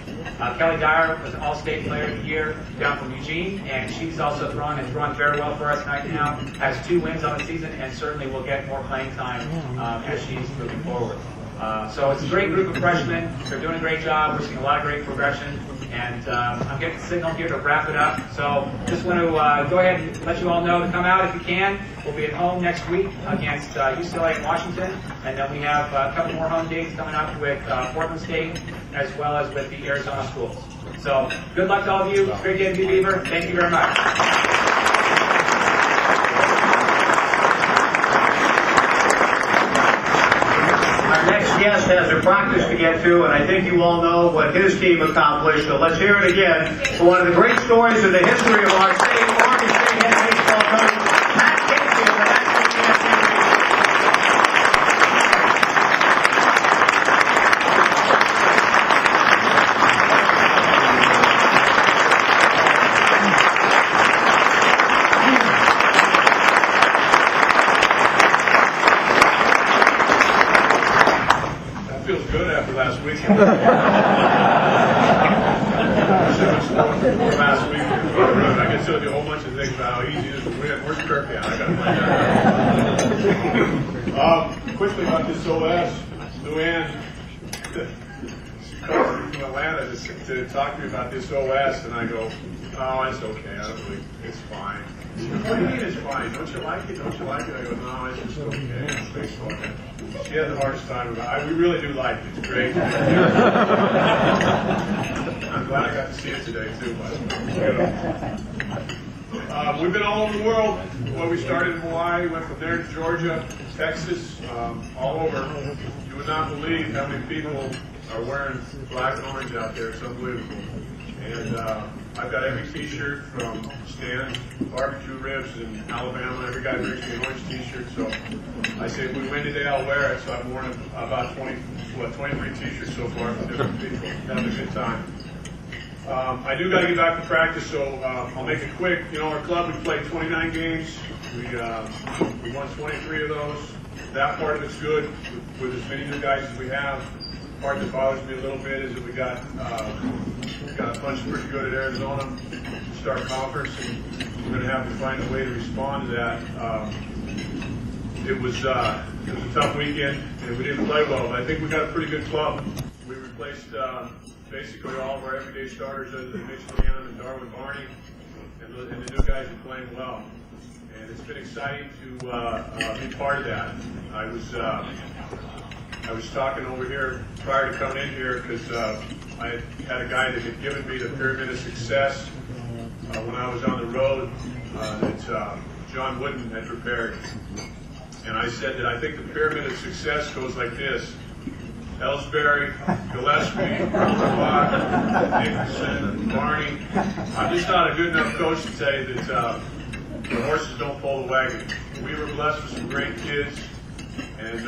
Kelly Dyer was an All-State Player of the Year down from Eugene, and she's also throwing very well for us right now, has 2 wins on the season, and certainly will get more playing time as she's moving forward. So it's a great group of freshmen. They're doing a great job. We're seeing a lot of great progression. And I'm getting the signal here to wrap it up. So just want to go ahead and let you all know to come out if you can. We'll be at home next week against UCLA and Washington. And then we have a couple more home dates coming up with Portland State as well as with the Arizona schools. So good luck to all of you. Great game to Beaver. Thank you very much. Our next guest has a practice to get to, and I think you all know what his team accomplished. So let's hear it again for one of the great stories in the history of our state, Oregon State head baseball coach, Matt Casey of the National Championship. Feels good after last weekend. Last week, I can tell you a whole bunch of things about how easy it is to win. Where's Kirk at? I got to find out. Quickly about this OS, Luann, she called me from Atlanta to talk to me about this OS, and I go, oh, it's okay. I don't really, it's fine. She goes, what do you mean it's fine? Don't you like it? Don't you like it? I go, no, it's just okay. It's baseball. She had the hardest time about it. We really do like it. It's great. I'm glad I got to see it today too. But, we've been all over the world. Well, we started in Hawaii, went from there to Georgia, Texas, all over. You would not believe how many people are wearing black and orange out there. It's unbelievable. And I've got every T-shirt from Stan's barbecue ribs in Alabama. Every guy brings me an orange T-shirt. So I say if we win today, I'll wear it. So I've worn about 23 T-shirts so far from different people. Having a good time. I do got to get back to practice, so I'll make it quick. You know, our club, we played 29 games. We won 23 of those. That part of it's good with as many new guys as we have. The part that bothers me a little bit is that we got a bunch pretty good at Arizona to start conference, and we're going to have to find a way to respond to that. It was a tough weekend, and we didn't play well, but I think we got a pretty good club. We replaced basically all of our everyday starters other than Mitch Leon and Darwin Barney, and the new guys are playing well. And it's been exciting to be part of that. I was talking over here prior to coming in here because I had a guy that had given me the Pyramid of Success when I was on the road that John Wooden had prepared. And I said that I think the Pyramid of Success goes like this: Ellsbury, Gillespie, Rock, Nicholson, Barney. I'm just not a good enough coach to say that the horses don't pull the wagon. We were blessed with some great kids, and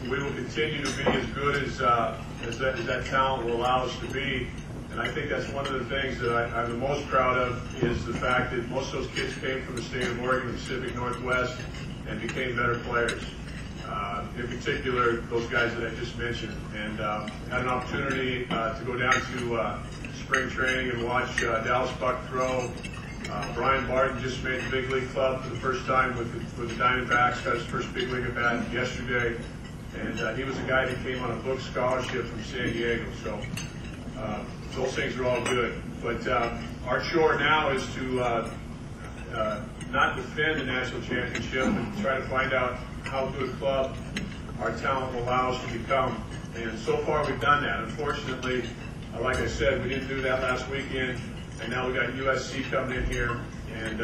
we will continue to be as good as that talent will allow us to be. And I think that's one of the things that I'm the most proud of is the fact that most of those kids came from the state of Oregon, the Pacific Northwest, and became better players. In particular, those guys that I just mentioned. And had an opportunity to go down to spring training and watch Dallas Buck throw. Brian Barton just made the big league club for the first time with the Diamondbacks, got his first big league at bat yesterday. And he was a guy that came on a book scholarship from San Diego. So those things are all good. But our chore now is to not defend the national championship and try to find out how good a club our talent will allow us to become. And so far we've done that. Unfortunately, like I said, we didn't do that last weekend. And now we got USC coming in here. And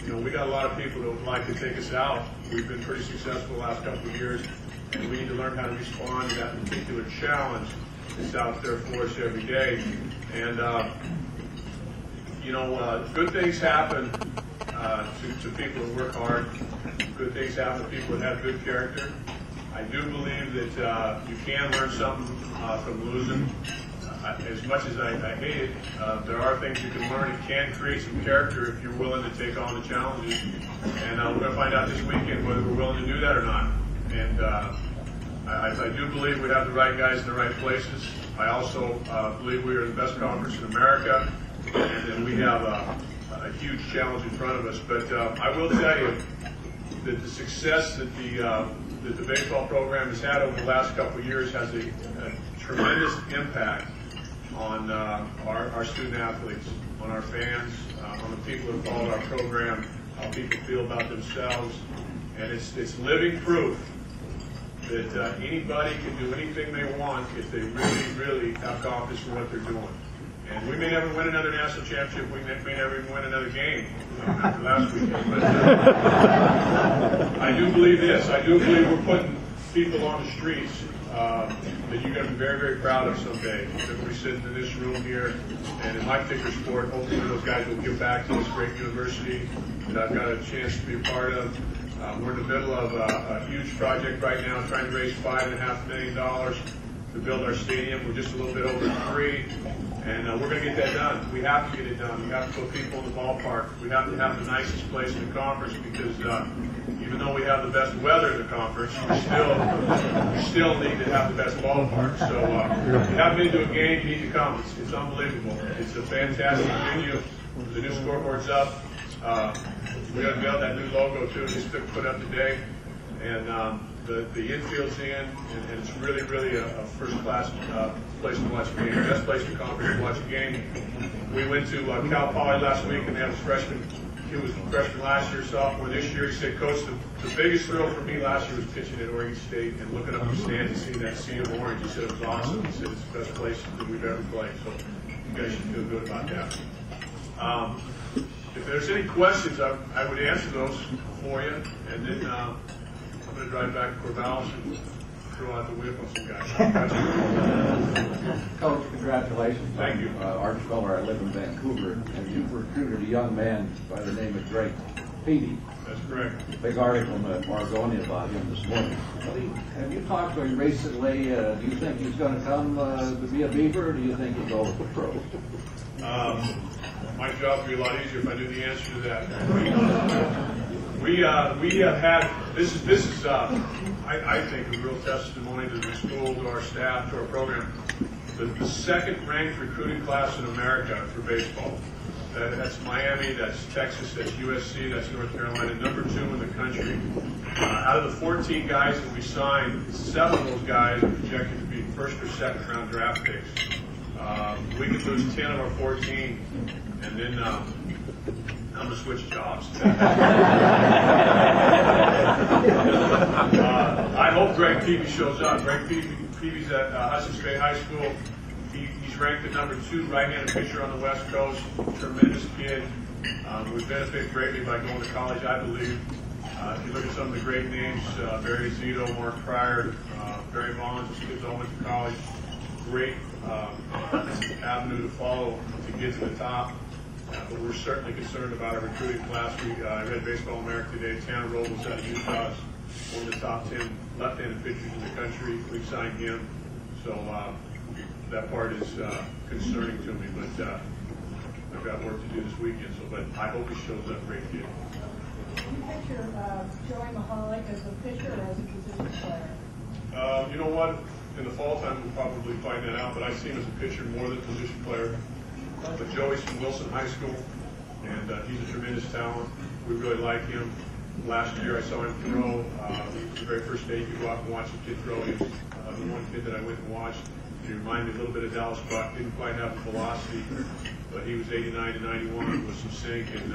you know, we got a lot of people that would like to take us out. We've been pretty successful the last couple of years. And we need to learn how to respond to that particular challenge that's out there for us every day. And, you know, good things happen to people that work hard. Good things happen to people that have good character. I do believe that you can learn something from losing. As much as I hate it, there are things you can learn. It can create some character if you're willing to take on the challenges. And we're going to find out this weekend whether we're willing to do that or not. And I do believe we have the right guys in the right places. I also believe we are the best conference in America, and we have a huge challenge in front of us. But I will tell you that the success that the baseball program has had over the last couple of years has a tremendous impact on our student athletes, on our fans, on the people that follow our program, how people feel about themselves. And it's living proof that anybody can do anything they want if they really, really have confidence in what they're doing. And we may never win another national championship. We may never even win another game after last weekend. But I do believe this. I do believe we're putting people on the streets that you're going to be very, very proud of someday. That we're sitting in this room here, and in my particular sport, hopefully those guys will give back to this great university that I've got a chance to be a part of. We're in the middle of a huge project right now, trying to raise $5.5 million to build our stadium. We're just a little bit over $3 million, and we're going to get that done. We have to get it done. We have to put people in the ballpark. We have to have the nicest place in the conference because even though we have the best weather in the conference, we still need to have the best ballpark. So if you haven't been to a game, you need to come. It's unbelievable. It's a fantastic venue. The new scoreboard's up. We unveiled that new logo too, just put up today, and the infield's in, and it's really, really a first-class place to watch a game. Best place in the conference to watch a game. We went to Cal Poly last week, and they had a freshman. He was a freshman last year, sophomore this year. He said, "Coach, the biggest thrill for me last year was pitching at Oregon State and looking up the stands and seeing that sea of orange." He said it was awesome. He said it's the best place that we've ever played. So you guys should feel good about that. If there's any questions, I would answer those for you, and then I'm going to drive back to Corvallis and throw out the whip on some guys. Coach, congratulations. Thank you. Arch Feller, I live in Vancouver, and you've recruited a young man by the name of Drake Peavy. That's correct. Big article in the Margonia about him this morning. Have you talked to him recently? Do you think he's going to come to be a Beaver, or do you think he'll go with the pros? My job would be a lot easier if I knew the answer to that. We have had, this is I think a real testimony to the school, to our staff, to our program. The second ranked recruiting class in America for baseball. That's Miami, that's Texas, that's USC, that's North Carolina, number 2 in the country. Out of the 14 guys that we signed, 7 of those guys are projected to be first or second round draft picks. We could lose 10 of our 14, and then I'm going to switch jobs. I hope Greg Peavy shows up. Greg Peavy's at Hudson State High School. He's ranked at number 2 right-handed pitcher on the West Coast. Tremendous kid. Would benefit greatly by going to college, I believe. If you look at some of the great names, Barry Zito, Mark Pryor, Barry Bonds, those kids all went to college. Great avenue to follow to get to the top. But we're certainly concerned about our recruiting class. I read Baseball America today. Tanner Roll was out of Utah, one of the top 10 left-handed pitchers in the country. We've signed him. So that part is concerning to me, but I've got work to do this weekend. But I hope he shows up. Great kid. Do you picture Joey Mahalik as a pitcher or as a position player? You know what? In the fall time, we'll probably find that out, but I see him as a pitcher more than a position player. But Joey's from Wilson High School, and he's a tremendous talent. We really like him. Last year, I saw him throw. The very first day you go out and watch a kid throw, he was the one kid that I went and watched. He reminded me a little bit of Dallas Buck. Didn't quite have the velocity, but he was 89 to 91 with some sink, and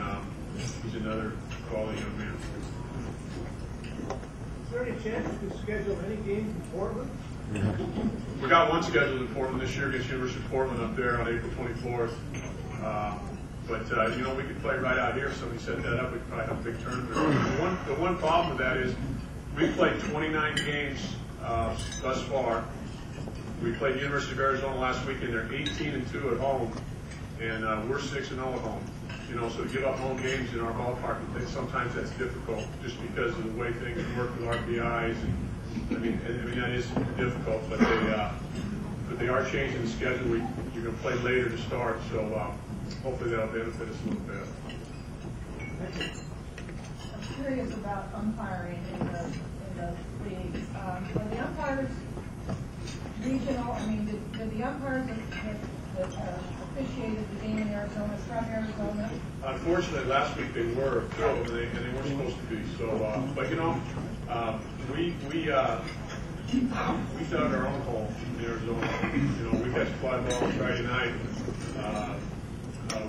he's another quality young man. Is there any chance you could schedule any games in Portland? We got one scheduled in Portland this year against University of Portland up there on April 24th. But we could play right out here. If somebody set that up, we could probably have a big tournament. The one problem with that is we played 29 games thus far. We played University of Arizona last weekend. They're 18-2 at home, and we're 6-0 at home. So to give up home games in our ballpark, I think sometimes that's difficult just because of the way things work with RPIs. I mean that is difficult, but they are changing the schedule. You're going to play later to start, so hopefully that'll benefit us a little bit. I'm curious about umpiring in the league. Are the umpires regional? I mean, did the umpires that officiated the game in Arizona from Arizona? Unfortunately, last week they were, and they weren't supposed to be. So, but we dug our own hole in Arizona. We catch fly ball Friday night.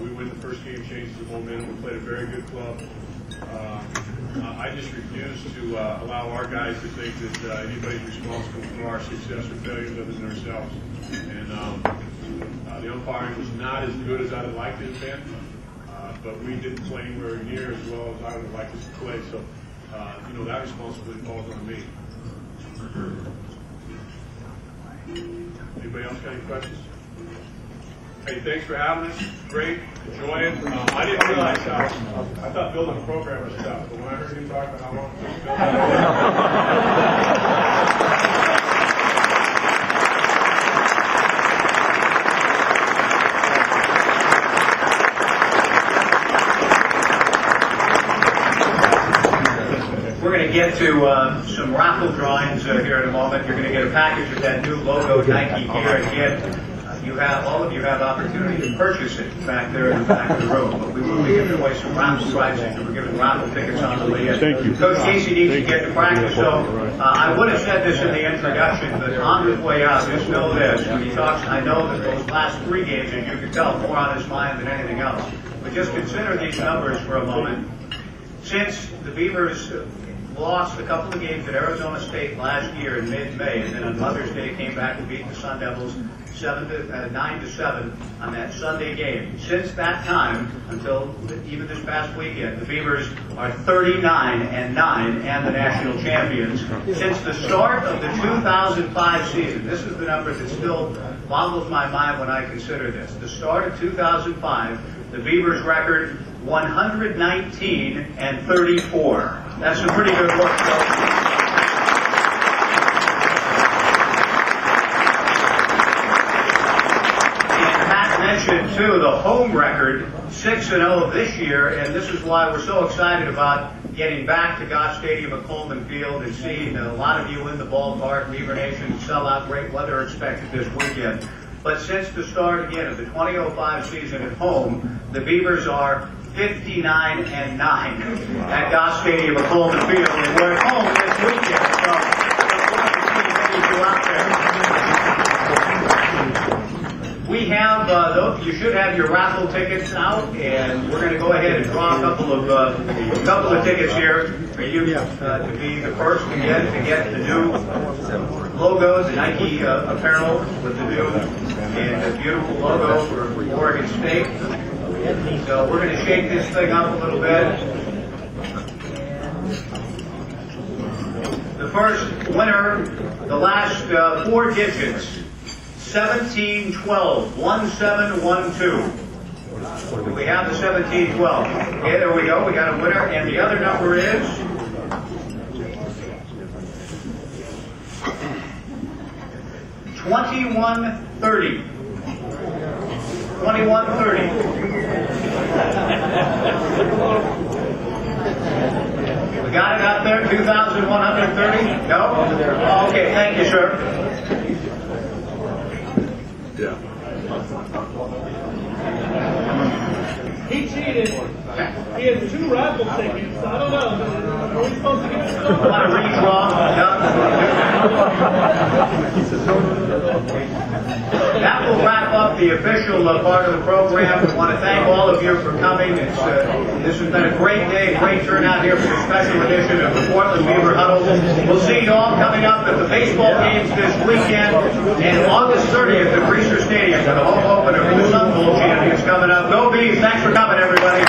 We win the first game, changes the momentum. We played a very good club. I just refuse to allow our guys to think that anybody's responsible for our success or failure other than ourselves. And the umpiring was not as good as I'd have liked it to have been, but we didn't play anywhere near as well as I would have liked us to play. So, that responsibility falls on me. Anybody else got any questions? Hey, thanks for having us. Great. Enjoy it. I didn't realize I thought building a program was tough, but when I heard you talk about how long it took to build We're going to get to some raffle drawings here in a moment. You're going to get a package of that new logo Nike gear again. All of you have opportunity to purchase it back there in the back of the room. But we will be giving away some raffle prizes. We're giving raffle tickets on the way in. Thank you. Coach Casey needs to get to practice, so I would have said this in the introduction, but on his way out, just know this. When he talks, I know that those last 3 games, as you can tell, more on his mind than anything else. But just consider these numbers for a moment. Since the Beavers lost a couple of games at Arizona State last year in mid-May, and then on Mother's Day came back and beat the Sun Devils 9-7 on that Sunday game. Since that time, until even this past weekend, the Beavers are 39-9 and the national champions. Since the start of the 2005 season, this is the number that still boggles my mind when I consider this. The start of 2005, the Beavers' record 119-34. That's some pretty good work, folks. Too, the home record 6-0 this year, and this is why we're so excited about getting back to Goff Stadium at Coleman Field and seeing a lot of you in the ballpark. Beaver Nation sell out, great weather expected this weekend. But since the start again of the 2005 season at home, the Beavers are 59-9 at Goff Stadium at Coleman Field, and we're at home this weekend. So you out there. We have, you should have your raffle tickets out, and we're going to go ahead and draw a couple of tickets here for you to be the first again to get the new logo, the Nike apparel with the new and the beautiful logo for Oregon State. So we're going to shake this thing up a little bit. The first winner, the last 4 digits. 1712, 1712. Do we have the 1712? Okay, there we go. We got a winner. And the other number is 2130. 2130. We got it out there? 2,130? No? Okay, thank you, sir. Yeah. He cheated. He has 2 raffle tickets. I don't know. Are we supposed to give it to him? Want to redraw? That will wrap up the official part of the program. We want to thank all of you for coming. This has been a great day, great turnout here for the special edition of the Portland Beaver Huddle. We'll see you all coming up at the baseball games this weekend, and August 30th at Breezer Stadium for the home opener for the Sun Bowl champions coming up. Go Beavs! Thanks for coming, everybody.